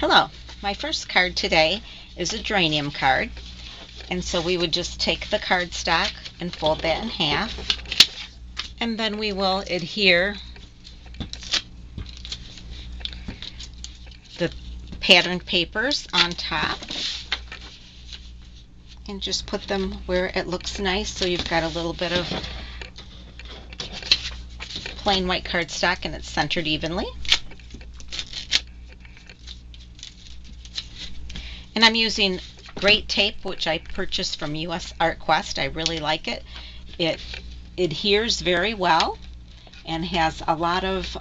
Hello, my first card today is a geranium card, and so we would just take the cardstock and fold that in half, and then we will adhere the patterned papers on top and just put them where it looks nice, so you've got a little bit of plain white cardstock and it's centered evenly. And I'm using great tape, which I purchased from US Art Quest. I really like it. It adheres very well and has a lot of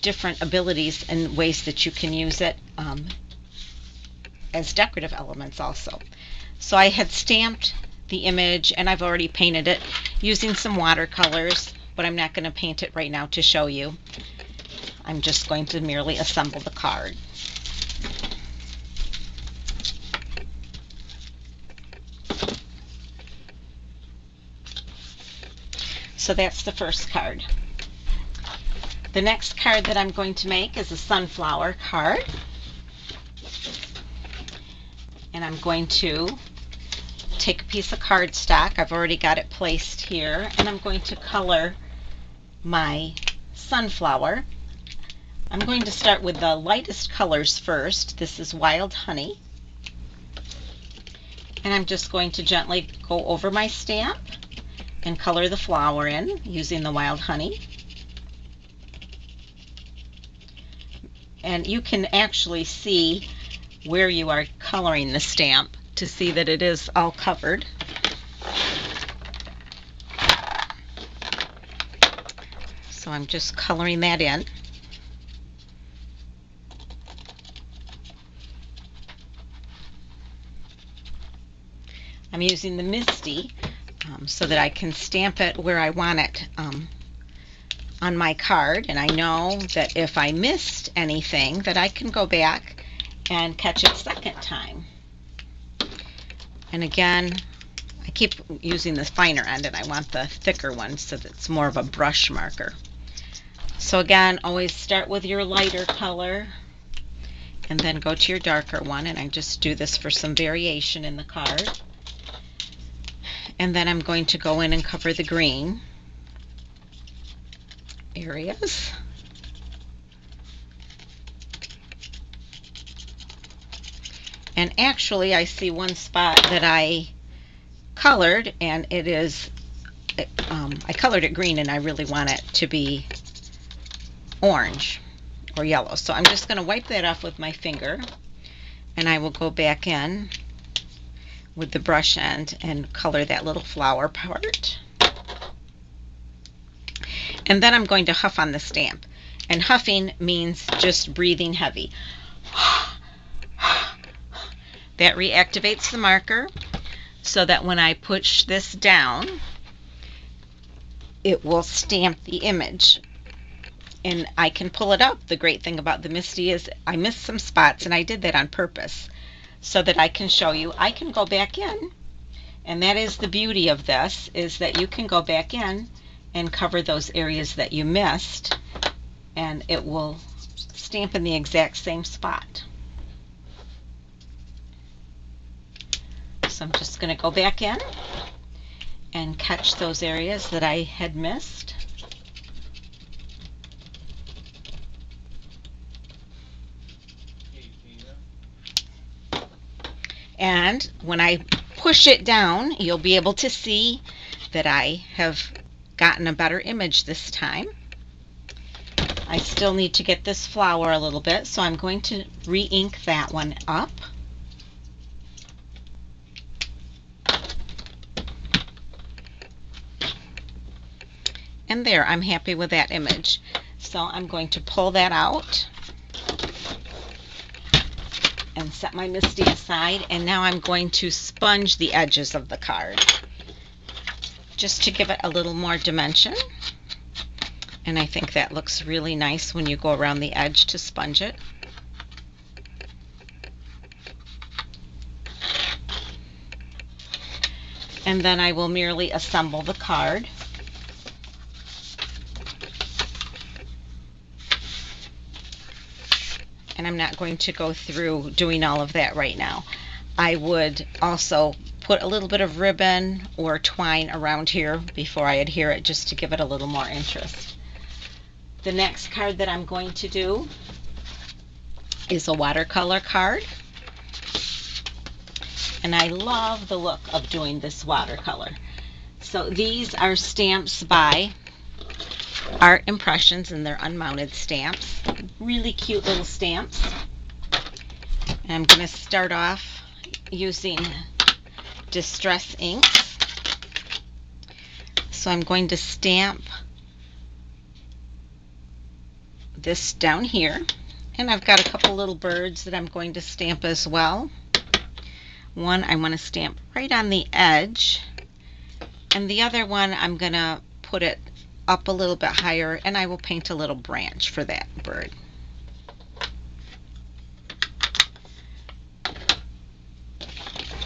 different abilities and ways that you can use it as decorative elements also. So I had stamped the image and I've already painted it using some watercolors, but I'm not going to paint it right now to show you. I'm just going to merely assemble the card. So that's the first card. The next card that I'm going to make is a sunflower card. And I'm going to take a piece of cardstock. I've already got it placed here, and I'm going to color my sunflower. I'm going to start with the lightest colors first. This is Wild Honey. And I'm just going to gently go over my stamp and color the flower in using the Wild Honey. And you can actually see where you are coloring the stamp to see that it is all covered. So I'm just coloring that in. I'm using the Misty so that I can stamp it where I want it on my card, and I know that if I missed anything that I can go back and catch it second time. And again, I keep using the finer end and I want the thicker one so that it's more of a brush marker. So again, always start with your lighter color and then go to your darker one, and I just do this for some variation in the card. And then I'm going to go in and cover the green areas. And actually I see one spot that I colored, and it is I colored it green and I really want it to be orange or yellow. So I'm just going to wipe that off with my finger, and I will go back in with the brush end and color that little flower part. And then I'm going to huff on the stamp. And huffing means just breathing heavy. That reactivates the marker so that when I push this down, it will stamp the image. And I can pull it up. The great thing about the Misty is I missed some spots, and I did that on purpose so that I can show you. I can go back in, and that is the beauty of this, is that you can go back in and cover those areas that you missed, and it will stamp in the exact same spot. So I'm just going to go back in and catch those areas that I had missed. And when I push it down, you'll be able to see that I have gotten a better image this time. I still need to get this flower a little bit, so I'm going to re-ink that one up. And there, I'm happy with that image. So I'm going to pull that out and set my Misty aside, and now I'm going to sponge the edges of the card just to give it a little more dimension. And I think that looks really nice when you go around the edge to sponge it. And then I will merely assemble the card. and I'm not going to go through doing all of that right now. I would also put a little bit of ribbon or twine around here before I adhere it, just to give it a little more interest. The next card that I'm going to do is a watercolor card. And I love the look of doing this watercolor. So these are stamps by Art Impressions, and they're unmounted stamps. Really cute little stamps. And I'm going to start off using Distress inks. So I'm going to stamp this down here. And I've got a couple little birds that I'm going to stamp as well. One I want to stamp right on the edge, and the other one I'm going to put it up a little bit higher, and I will paint a little branch for that bird.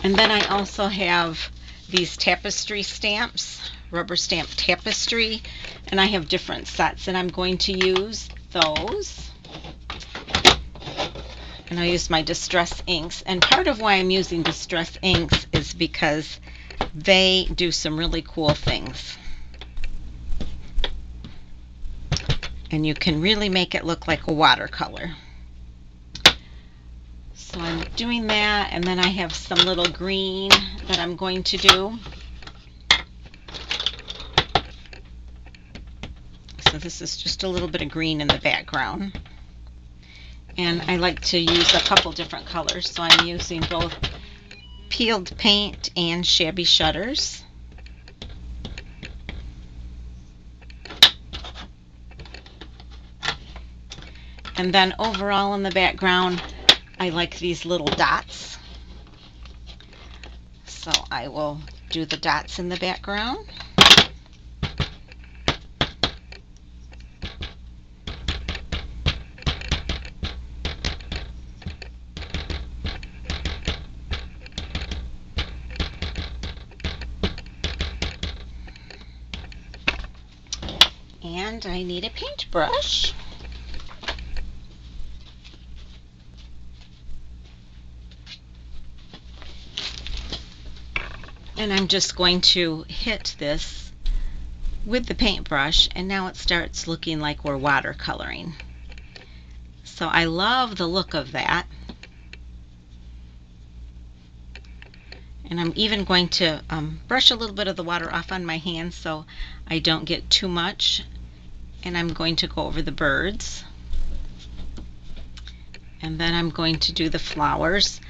And then I also have these tapestry stamps, rubber stamp tapestry, and I have different sets, and I'm going to use those. And I use my Distress inks. And part of why I'm using Distress inks is because they do some really cool things. And you can really make it look like a watercolor. So I'm doing that, and then I have some little green that I'm going to do. So this is just a little bit of green in the background. And I like to use a couple different colors, so I'm using both peeled paint and shabby shutters. And then overall in the background, I like these little dots. So I will do the dots in the background. And I need a paintbrush. And I'm just going to hit this with the paintbrush, and now it starts looking like we're watercoloring. So I love the look of that. And I'm even going to brush a little bit of the water off on my hands so I don't get too much. And I'm going to go over the birds. And then I'm going to do the flowers.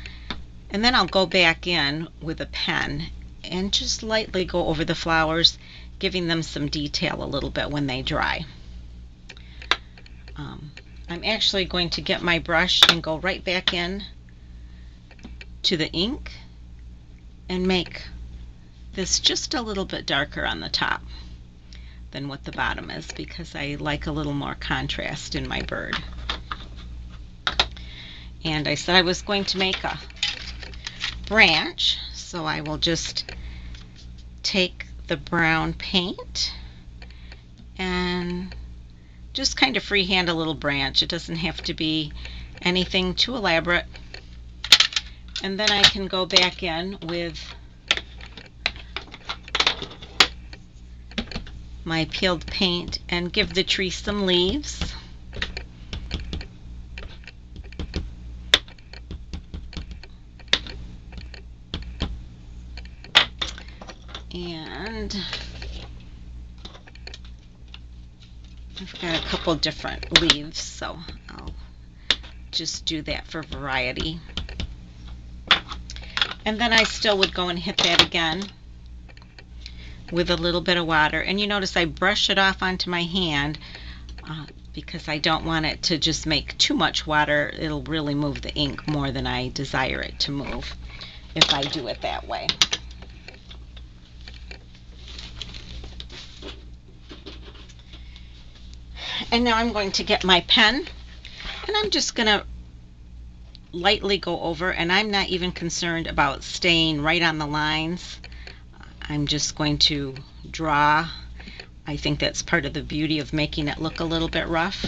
And then I'll go back in with a pen and just lightly go over the flowers, giving them some detail a little bit when they dry. I'm actually going to get my brush and go right back in to the ink and make this just a little bit darker on the top than what the bottom is, because I like a little more contrast in my bird. And I said I was going to make a branch, so I will just take the brown paint and just kind of freehand a little branch. It doesn't have to be anything too elaborate. And then I can go back in with my peeled paint and give the tree some leaves. And I've got a couple different leaves, so I'll just do that for variety. And then I still would go and hit that again with a little bit of water. And you notice I brush it off onto my hand because I don't want it to just make too much water. It'll really move the ink more than I desire it to move if I do it that way. And now I'm going to get my pen, and I'm just going to lightly go over, and I'm not even concerned about staying right on the lines. I'm just going to draw. I think that's part of the beauty of making it look a little bit rough.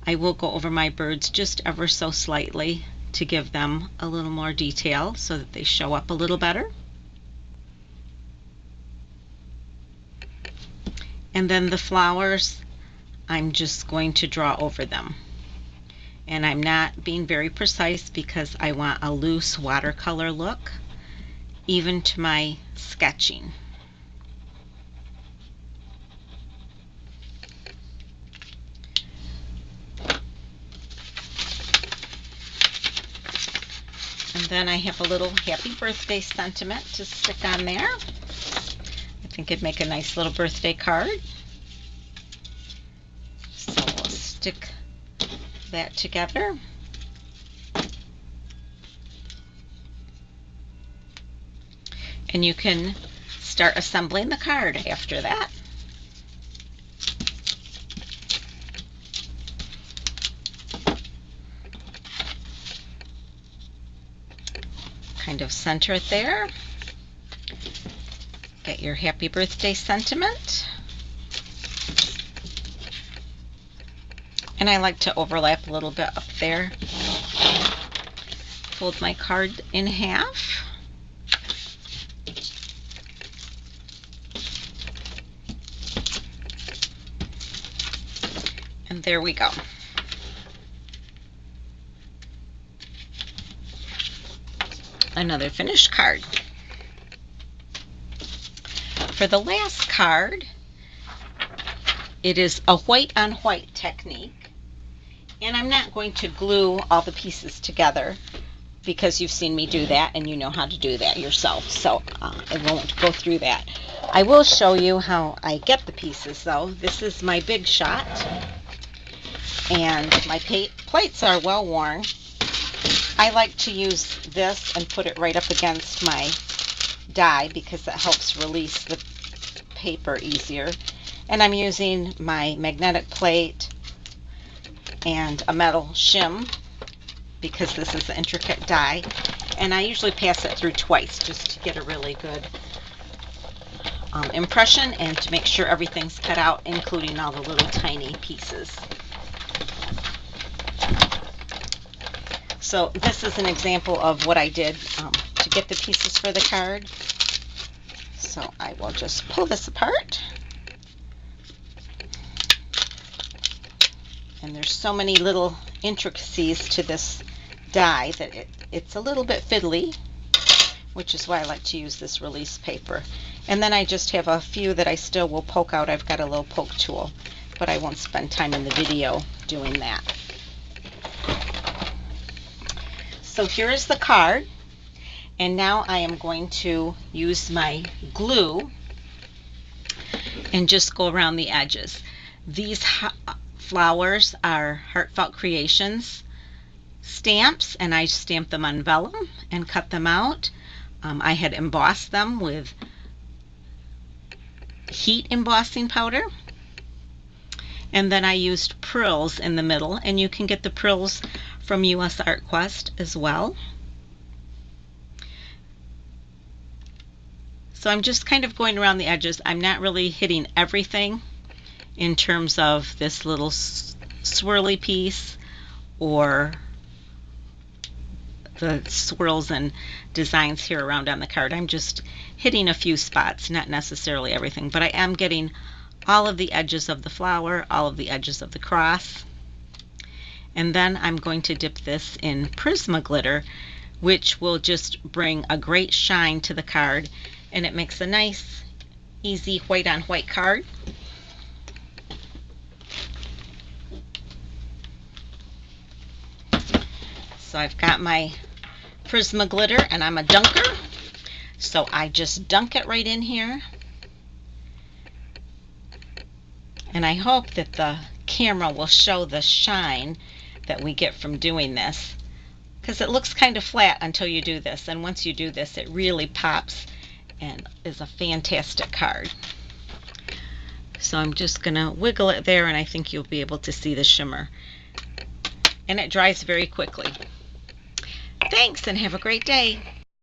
I will go over my birds just ever so slightly to give them a little more detail so that they show up a little better. And then the flowers, I'm just going to draw over them. And I'm not being very precise because I want a loose watercolor look, even to my sketching. And then I have a little happy birthday sentiment to stick on there. I think it'd make a nice little birthday card. So we'll stick that together. And you can start assembling the card after that. Kind of center it there. Get your happy birthday sentiment. And I like to overlap a little bit up there. Fold my card in half. And there we go. Another finished card. For the last card, it is a white on white technique. And I'm not going to glue all the pieces together because you've seen me do that and you know how to do that yourself. So I won't go through that. I will show you how I get the pieces though. This is my big shot. And my plates are well worn. I like to use this and put it right up against my die because that helps release the paper easier. And I'm using my magnetic plate and a metal shim because this is an intricate die. And I usually pass it through twice just to get a really good impression and to make sure everything's cut out, including all the little tiny pieces. So this is an example of what I did to get the pieces for the card. So I will just pull this apart. And there's so many little intricacies to this die that it's a little bit fiddly, which is why I like to use this release paper. And then I just have a few that I still will poke out. I've got a little poke tool, but I won't spend time in the video doing that. So here is the card, and now I am going to use my glue and just go around the edges. These flowers are Heartfelt Creations stamps, and I stamped them on vellum and cut them out. I had embossed them with heat embossing powder, and then I used prills in the middle, and you can get the prills from US Art Quest as well. So I'm just kind of going around the edges. I'm not really hitting everything in terms of this little swirly piece or the swirls and designs here around on the card. I'm just hitting a few spots, not necessarily everything, but I am getting all of the edges of the flower, all of the edges of the cross. And then I'm going to dip this in Prisma glitter, which will just bring a great shine to the card, and it makes a nice, easy white on white card. So I've got my Prisma glitter, and I'm a dunker, so I just dunk it right in here. And I hope that the camera will show the shine that we get from doing this, because it looks kind of flat until you do this, and once you do this it really pops and is a fantastic card. So I'm just gonna wiggle it there, and I think you'll be able to see the shimmer, and it dries very quickly. Thanks, and have a great day.